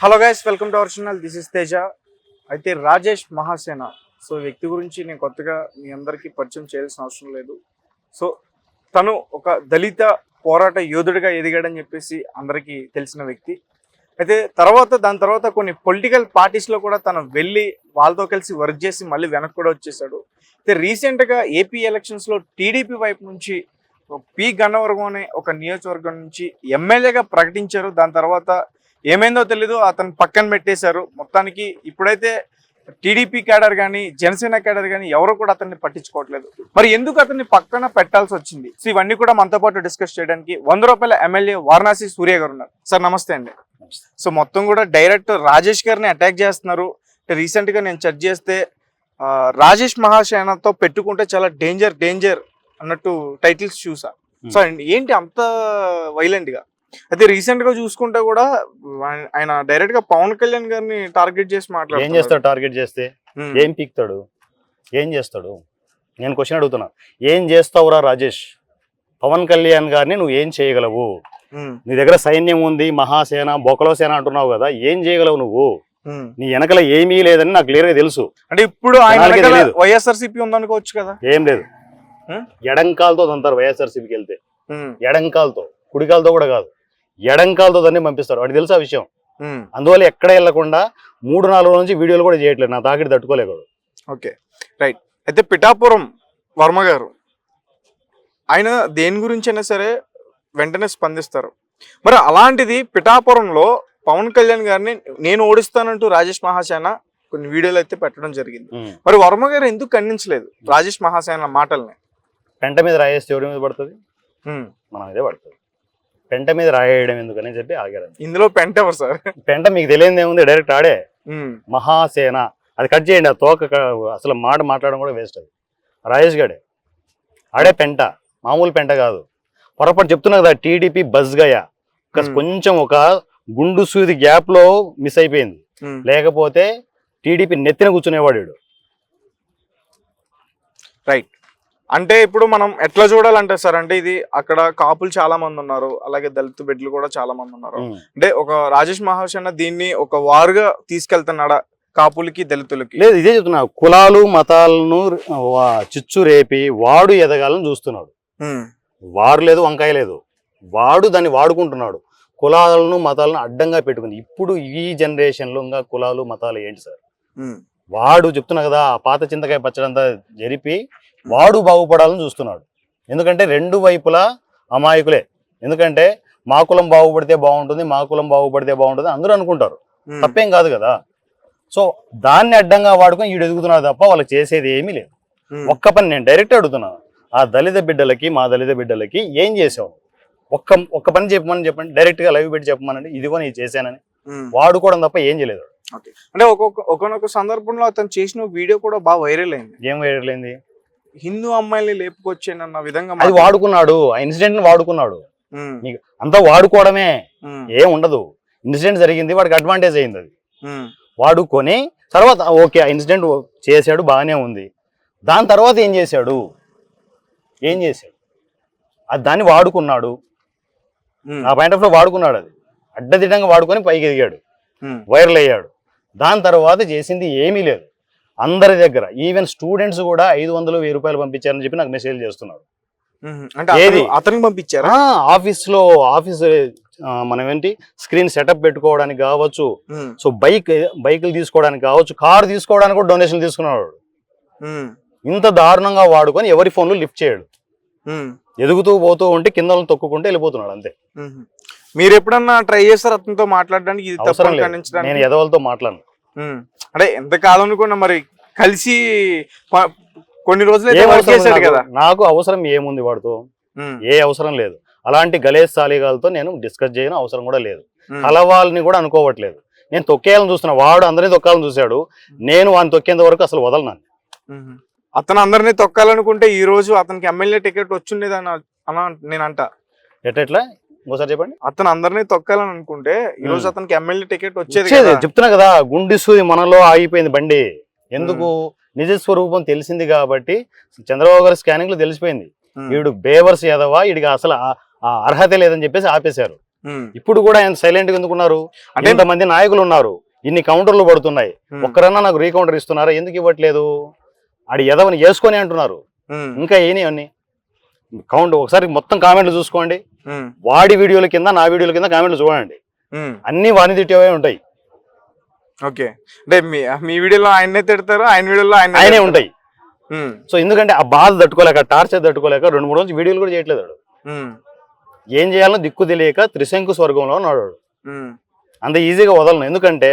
Hello guys, welcome to our channel. This is Teja. అయితే Rajesh Mahasena, so వ్యక్తి గురించి నేను కొత్తగా మీ అందరికీ పరిచయం చేయాల్సిన అవసరం లేదు. సో తను ఒక దళిత పోరాట యోధుడిగా ఎదిగాడని చెప్పేసి అందరికీ తెలిసిన వ్యక్తి. అయితే దాని తర్వాత కొన్ని పొలిటికల్ పార్టీస్లో కూడా తను వెళ్ళి వాళ్ళతో కలిసి వర్క్ చేసి మళ్ళీ వెనక్కి కూడా వచ్చేసాడు. అయితే రీసెంట్గా ఏపీ ఎలక్షన్స్లో టీడీపీ వైపు నుంచి పి గన్నవరం అనే ఒక నియోజకవర్గం నుంచి ఎమ్మెల్యేగా ప్రకటించారు. దాని తర్వాత ఏమైందో తెలీదు, అతను పక్కన పెట్టేశారు. మొత్తానికి ఇప్పుడైతే టీడీపీ క్యాడర్ కానీ జనసేన క్యాడర్ కానీ ఎవరు కూడా అతన్ని పట్టించుకోవట్లేదు. మరి ఎందుకు అతన్ని పక్కన పెట్టాల్సి వచ్చింది? సో ఇవన్నీ కూడా మనతో పాటు డిస్కస్ చేయడానికి 100 రూపాయల ఎమ్మెల్యే వారణాసి సూర్య గారు ఉన్నారు. సార్ నమస్తే అండి. సో మొత్తం కూడా డైరెక్ట్ రాజేష్ గారిని అటాక్ చేస్తున్నారు. రీసెంట్గా నేను చెక్ చేస్తే రాజేష్ మహాసేనతో పెట్టుకుంటే చాలా డేంజర్ అన్నట్టు టైటిల్స్ చూసా. సో ఏంటి అంత వైలెంట్గా? అయితే రీసెంట్ గా చూసుకుంటే కూడా ఆయన డైరెక్ట్ గా పవన్ కళ్యాణ్ గారిని టార్గెట్ చేసి మాట్లాడారు. ఏం చేస్తాడు? టార్గెట్ చేస్తే ఏం పీక్తాడు? ఏం చేస్తాడు? నేను క్వశ్చన్ అడుగుతున్నా, ఏం చేస్తావురా రాజేష్? పవన్ కళ్యాణ్ గారిని నువ్వు ఏం చేయగలవు? నీ దగ్గర సైన్యం ఉంది, మహాసేన బొకలో సేన అంటున్నావు కదా, ఏం చేయగలవు నువ్వు? నీ వెనకల ఏమీ లేదని నాకు క్లియర్ గా తెలుసు. అంటే ఇప్పుడు ఆయన వైఎస్ఆర్సీపీ ఉందనుకోవచ్చు కదా. ఏం లేదు, ఎడంకాలతో తంతారు వైఎస్ఆర్సీపీకి వెళ్తే. ఎడంకాలతో, కుడికాలతో కూడా కాదు, ఎడంకాలతో దాన్ని పంపిస్తారు. వాడికి తెలుసా విషయం. అందువల్ల ఎక్కడ వెళ్లకుండా 3-4 రోజుల నుంచి వీడియోలు కూడా చేయట్లేదు. నా తాకిడి తట్టుకోలేకూడదు. Okay, right. అయితే పిఠాపురం వర్మ గారు ఆయన దేని గురించి అయినా సరే వెంటనే స్పందిస్తారు. మరి అలాంటిది పిఠాపురంలో పవన్ కళ్యాణ్ గారిని నేను ఓడిస్తానంటూ రాజేష్ మహాసేన కొన్ని వీడియోలు అయితే పెట్టడం జరిగింది. మరి వర్మ గారు ఎందుకు ఖండించలేదు రాజేష్ మహాసేన మాటల్ని? పెంట మీద రాయేస్తే ఎవరి మీద పడుతుంది? మన మీదే పడుతుంది. పెంట మీద రాయడం ఎందుకని చెప్పి ఆగారు. ఇందులో పెంట ఎవరు సార్? పెంట మీకు తెలియదు ఏముంది, డైరెక్ట్ ఆడే మహాసేన. అది కట్ చేయండి, ఆ తోక అసలు మాట్లాడడం కూడా వేస్ట్. అది రాజేష్ గాడే ఆడే పెంట, మామూలు పెంట కాదు. పొరపాటు చెప్తున్నా కదా, టీడీపీ బజ్ గయా కొంచెం ఒక గుండు సూది గ్యాప్ లో మిస్ అయిపోయింది. లేకపోతే టీడీపీ నెత్తిన కూర్చునేవాడు. రైట్. అంటే ఇప్పుడు మనం ఎట్లా చూడాలంటే సార్, అంటే ఇది అక్కడ కాపులు చాలా మంది ఉన్నారు, అలాగే దళిత బిడ్డలు కూడా చాలా మంది ఉన్నారు. అంటే ఒక రాజేష్ మహాసేన దీన్ని ఒక వారుగా తీసుకెళ్తున్నాడా కాపులకి దళితులకి? లేదు, ఇదే చెప్తున్నా. కులాలు మతాలను చిచ్చు రేపి వాడు ఎదగాలని చూస్తున్నాడు. వారు లేదు, వంకాయ లేదు, వాడు దాన్ని వాడుకుంటున్నాడు. కులాలను మతాలను అడ్డంగా పెట్టుకుంది. ఇప్పుడు ఈ జనరేషన్ లో ఇంకా కులాలు మతాలు ఏంటి సార్? వాడు చెప్తున్నా కదా, పాత చింతకాయ పచ్చడంతా జరిపి వాడు బాగుపడాలని చూస్తున్నాడు. ఎందుకంటే రెండు వైపులా అమాయకులే. ఎందుకంటే మా కులం బాగుపడితే బాగుంటుంది, మా కులం బాగుపడితే బాగుంటుంది అందరూ అనుకుంటారు. తప్పేం కాదు కదా. సో దాన్ని అడ్డంగా వాడుకొని వీడు ఎదుగుతున్నాడు తప్ప వాళ్ళకి చేసేది ఏమీ లేదు. ఒక్క పని నేను డైరెక్ట్ అడుగుతున్నాను, ఆ దళిత బిడ్డలకి, మా దళిత బిడ్డలకి ఏం చేసావు? ఒక్క పని చెప్పండి, డైరెక్ట్ గా లైవ్ పెట్టి చెప్పమనండి, ఇదిగో నేను చేశానని. వాడుకోవడం తప్ప ఏం చేయలేదు. అంటే ఒక్కొక్క సందర్భంలో అతను చేసిన వీడియో కూడా బాగా వైరల్ అయింది. ఏం వైరల్ అయింది? హిందూ అమ్మాయిని లేపుకొచ్చానన్న విధంగా అది వాడుకున్నాడు. ఆ ఇన్సిడెంట్ వాడుకున్నాడు. అంతా వాడుకోవడమే, ఏం ఉండదు. ఇన్సిడెంట్ జరిగింది, వాడికి అడ్వాంటేజ్ అయింది. అది వాడుకొని తర్వాత ఓకే ఆ ఇన్సిడెంట్ చేశాడు, బాగానే ఉంది. దాని తర్వాత ఏం చేశాడు? అది దాన్ని వాడుకున్నాడు. ఆ పాయింట్ ఆఫ్ లో వాడుకున్నాడు. అది అడ్డదిడ్డంగా వాడుకొని పైకి ఎదిగాడు, వైరల్ అయ్యాడు. దాని తర్వాత చేసింది ఏమీ లేదు. అందరి దగ్గర ఈవెన్ స్టూడెంట్స్ కూడా 500-1000 రూపాయలు పంపించారని చెప్పి నాకు మెసేజ్ చేస్తున్నారు. ఏది అతనికి పంపించారా? ఆఫీస్ మనం ఏంటి స్క్రీన్ సెటప్ పెట్టుకోవడానికి కావచ్చు, సో బైకులు తీసుకోవడానికి కావచ్చు, కారు తీసుకోవడానికి కూడా డొనేషన్ తీసుకున్నాడు. ఇంత దారుణంగా వాడుకొని ఎవరి ఫోన్లు లిఫ్ట్ చేయడు. ఎదుగుతూ పోతూ ఉంటే కింద తొక్కుకుంటే వెళ్ళిపోతున్నాడు అంతే. మీరు ఎప్పుడన్నా ట్రై చేస్తారు అతనితో మాట్లాడడానికి? నేను ఎదవలతో మాట్లాడను. అంటే ఎంత కాలం అనుకున్నా, మరి కలిసి కొన్ని రోజులు కదా. నాకు అవసరం ఏముంది వాడుతో? ఏ అవసరం లేదు. అలాంటి గలేజ్ సాలిగాలతో నేను డిస్కస్ చేయను, అవసరం కూడా లేదు. కలవాలని కూడా అనుకోవట్లేదు. నేను తొక్కేయాలని చూస్తున్నా, వాడు అందరినీ తొక్కాలని చూశాడు. నేను వాడిని తొక్కేంత వరకు అసలు వదలనాను. అతను అందరినీ తొక్కాలనుకుంటే ఈ రోజు అతనికి ఎమ్మెల్యే టికెట్ వచ్చిండేది నేను అంట. ఎట్లా ఇంకోసారి చెప్పండి. అతను అందరినీ తొక్కాలని అనుకుంటే ఈ రోజు అతనికి ఎమ్మెల్యే టికెట్ వచ్చేది. చెప్తున్నా కదా, గుండిసు మనలో ఆగిపోయింది బండి. ఎందుకు? నిజ స్వరూపం తెలిసింది కాబట్టి. చంద్రబాబు గారి స్కానింగ్ లో తెలిసిపోయింది, వీడు బేవర్స్ యాదవా, వీడికి అసలు అర్హత లేదని చెప్పేసి ఆపేశారు. ఇప్పుడు కూడా ఆయన సైలెంట్ గా ఎందుకున్నారు? అంటే ఇంతమంది నాయకులు ఉన్నారు, ఇన్ని కౌంటర్లు పడుతున్నాయి, ఒక్కరన్నా నాకు రీకౌంటర్ ఇస్తున్నారా? ఎందుకు ఇవ్వట్లేదు? ఆడి ఎదవని వేసుకొని అంటున్నారు. ఇంకా అన్ని కౌంట్ ఒకసారి మొత్తం కామెంట్లు చూసుకోండి, వాడి వీడియోల కింద నా వీడియోల కింద కామెంట్లు చూడండి, అన్ని వాణి తిట్టేవే ఉంటాయి. ఓకే, అంటే మీ వీడియోలో ఆయన్నే తిడతారు, ఆయన వీడియోలో ఆయనే ఉంటాయి. సో ఎందుకంటే ఆ బాధ తట్టుకోలేక, టార్చర్ తట్టుకోలేక 2-3 రోజులు వీడియోలు కూడా చేయట్లేదు వాడు. ఏం చేయాలో దిక్కు తెలియక త్రిశంకు స్వర్గంలో ఉన్నాడు వాడు. అంత ఈజీగా వదలను. ఎందుకంటే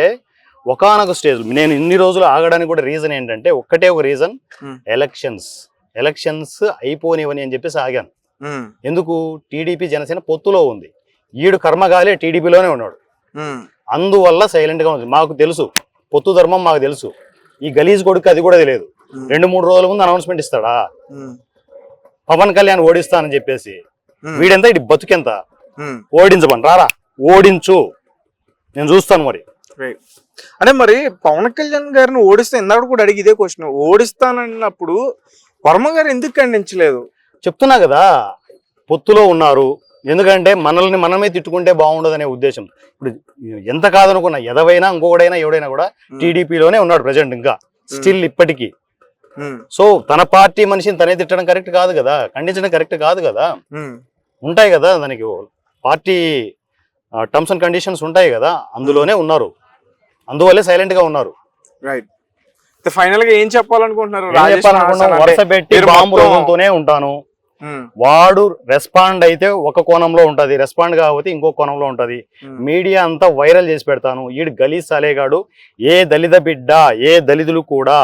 ఒకానొక స్టేజ్ నేను ఇన్ని రోజులు ఆగడానికి కూడా రీజన్ ఏంటంటే ఒక్కటే ఒక రీజన్, ఎలక్షన్స్ అయిపోనివని అని చెప్పేసి ఆగాను. ఎందుకు? టీడీపీ జనసేన పొత్తులో ఉంది, ఈడు కర్మగాలే టీడీపీలోనే ఉన్నాడు, అందువల్ల సైలెంట్ గా ఉంది. మాకు తెలుసు పొత్తు ధర్మం, మాకు తెలుసు. ఈ గలీజ్ కొడుకు అది కూడా తెలియదు. 2-3 రోజుల ముందు అనౌన్స్మెంట్ ఇస్తాడా పవన్ కళ్యాణ్ ఓడిస్తానని చెప్పేసి? వీడెంత, ఇటు బతుకెంత? ఓడించమని రారా, ఓడించు, నేను చూస్తాను. మరి అంటే మరి పవన్ కళ్యాణ్ గారిని ఓడిస్తే, ఇందాక కూడా అడిగి ఇదే క్వశ్చన్, ఓడిస్తానన్నప్పుడు వర్మ గారు ఎందుకు ఖండించలేదు? చెప్తున్నా కదా, పొత్తులో ఉన్నారు. ఎందుకంటే మనల్ని మనమే తిట్టుకుంటే బాగుండదనే ఉద్దేశం. ఇప్పుడు ఎంత కాదనుకున్నా ఎదవైనా ఇంకొకడైనా ఎవడైనా కూడా టీడీపీలోనే ఉన్నాడు ప్రజెంట్, ఇంకా స్టిల్ ఇప్పటికీ. సో తన పార్టీ మనిషిని తనే తిట్టడం కరెక్ట్ కాదు కదా, ఖండించడం కరెక్ట్ కాదు కదా. ఉంటాయి కదా దానికి పార్టీ టర్మ్స్ అండ్ కండిషన్స్ ఉంటాయి కదా, అందులోనే ఉన్నారు, అందువల్లే సైలెంట్ గా ఉన్నారు. రైట్. ఫైనల్ గా ఏం చెప్పాలనుకుంటున్నారు? వరుస పెట్టి బాంబు రోజులతోనే ఉంటాను. వాడు రెస్పాండ్ అయితే ఒక కోణంలో ఉంటది, రెస్పాండ్ కాకపోతే ఇంకో కోణంలో ఉంటది. మీడియా అంతా వైరల్ చేసి పెడతాను. ఈడు గలీజ్ సాలేగాడు, ఏ దళిత బిడ్డ, ఏ దళితులు కూడా,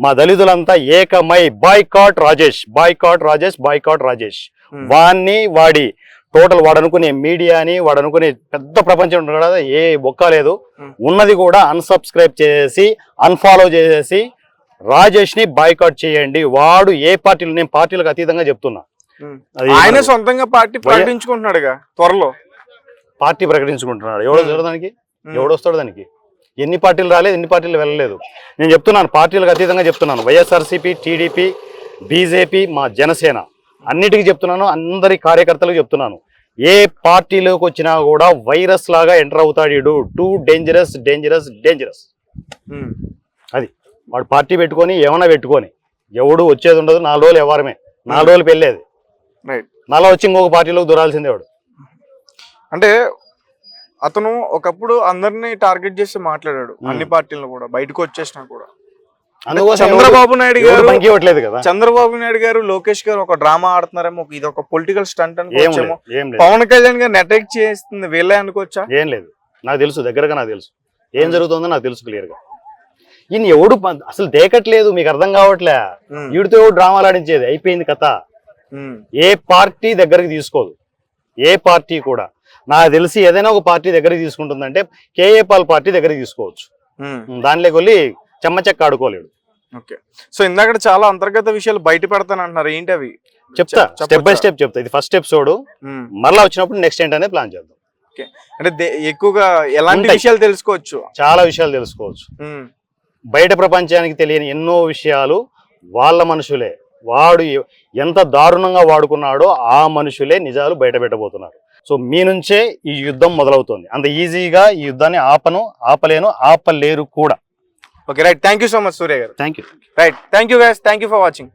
మా దళితులంతా ఏకమై boycott Rajesh, boycott Rajesh, boycott Rajesh. వాడిని వాడి టోటల్ వాడు అనుకునే మీడియాని, వాడు అనుకునే పెద్ద ప్రపంచం కదా, ఏ బొక్క లేదు, ఉన్నది కూడా అన్సబ్స్క్రైబ్ చేసి అన్ఫాలో చేసేసి రాజేష్ ని బాయ్కాట్ చేయండి. వాడు ఏ పార్టీలు, నేను పార్టీలకు అతీతంగా చెప్తున్నా, ఆయన సొంతంగా పార్టీ ప్రకటించుకుంటున్నాడుగా, త్వరలో పార్టీ ప్రకటించుకుంటున్నాడు. ఎవడో దానికి, ఎవడొస్తాడు దానికి? ఎన్ని పార్టీలు రాలేదు, ఎన్ని పార్టీలు వెళ్ళలేదు. నేను చెప్తున్నాను, పార్టీలకు అతీతంగా చెప్తున్నాను. వైఎస్ఆర్సీపీ, టీడీపీ, బీజేపీ, మా జనసేన అన్నిటికీ చెప్తున్నాను, అందరి కార్యకర్తలకు చెప్తున్నాను. ఏ పార్టీలోకి వచ్చినా కూడా వైరస్ లాగా ఎంటర్ అవుతాడు వీడు. Too dangerous, dangerous, dangerous. అది వాడు పార్టీ పెట్టుకొని ఏమన్నా పెట్టుకొని ఎవడు వచ్చేది ఉండదు. 4 రోజులు ఎవరమే, 4 రోజులు పెళ్ళేది, నాలో వచ్చి ఇంకొక పార్టీలోకి దూరాల్సిందే వాడు. అంటే అతను ఒకప్పుడు అందరినీ టార్గెట్ చేసి మాట్లాడాడు, అన్ని పార్టీలను కూడా, బయటకు వచ్చేసినా కూడా. చంద్రబాబు నాయుడు గారు, చంద్రబాబు నాయుడు గారు, లోకేష్ గారు ఒక డ్రామా ఆడుతున్నారేమో, ఇది ఒక పొలిటికల్ స్టంట్ అనుకోవచ్చేమో. పవన్ కళ్యాణ్ గారిని అటాక్ చేస్తుంది వీళ్ళే అనుకోవచ్చా? ఏం లేదు, నాకు తెలుసు, దగ్గరగా నాకు తెలుసు ఏం జరుగుతుందో నాకు తెలుసు క్లియర్ గా. ఈయన ఎవడు అసలు దేకట్లేదు, మీకు అర్థం కావట్లే. వీడితో ఎవడు డ్రామాలు ఆడించేది, అయిపోయింది కథ. ఏ పార్టీ దగ్గరికి తీసుకోదు, ఏ పార్టీ కూడా. నాకు తెలిసి ఏదైనా ఒక పార్టీ దగ్గరికి తీసుకుంటుందంటే కేఏ పాల్ పార్టీ దగ్గరికి తీసుకోవచ్చు, దానిలోకి వెళ్ళి చెమ్మచెక్క ఆడుకోలేడు. ఓకే, సో ఇందాక చాలా అంతర్గత విషయాలు బయట పెడతాను అంటున్నారు, ఏంటి అవి? చెప్తా, స్టెప్ బై స్టెప్ చెప్తా. ఇది ఫస్ట్ ఎపిసోడ్, మళ్ళీ వచ్చినప్పుడు నెక్స్ట్ ఏంటనే ప్లాన్ చేద్దాం. అంటే ఎక్కువగా ఎలాంటి విషయాలు తెలుసుకోవచ్చు? చాలా విషయాలు తెలుసుకోవచ్చు. బయట ప్రపంచానికి తెలియని ఎన్నో విషయాలు వాళ్ళ మనుషులే, వాడు ఎంత దారుణంగా వాడుకున్నాడో ఆ మనుషులే నిజాలు బయట పెట్టబోతున్నారు. సో మీ నుంచే ఈ యుద్ధం మొదలవుతుంది. అంత ఈజీగా ఈ యుద్ధాన్ని ఆపలేను, ఆపలేరు కూడా. Okay, right. Thank you so much Surya గారు. Thank you. Right, thank you guys, thank you for watching.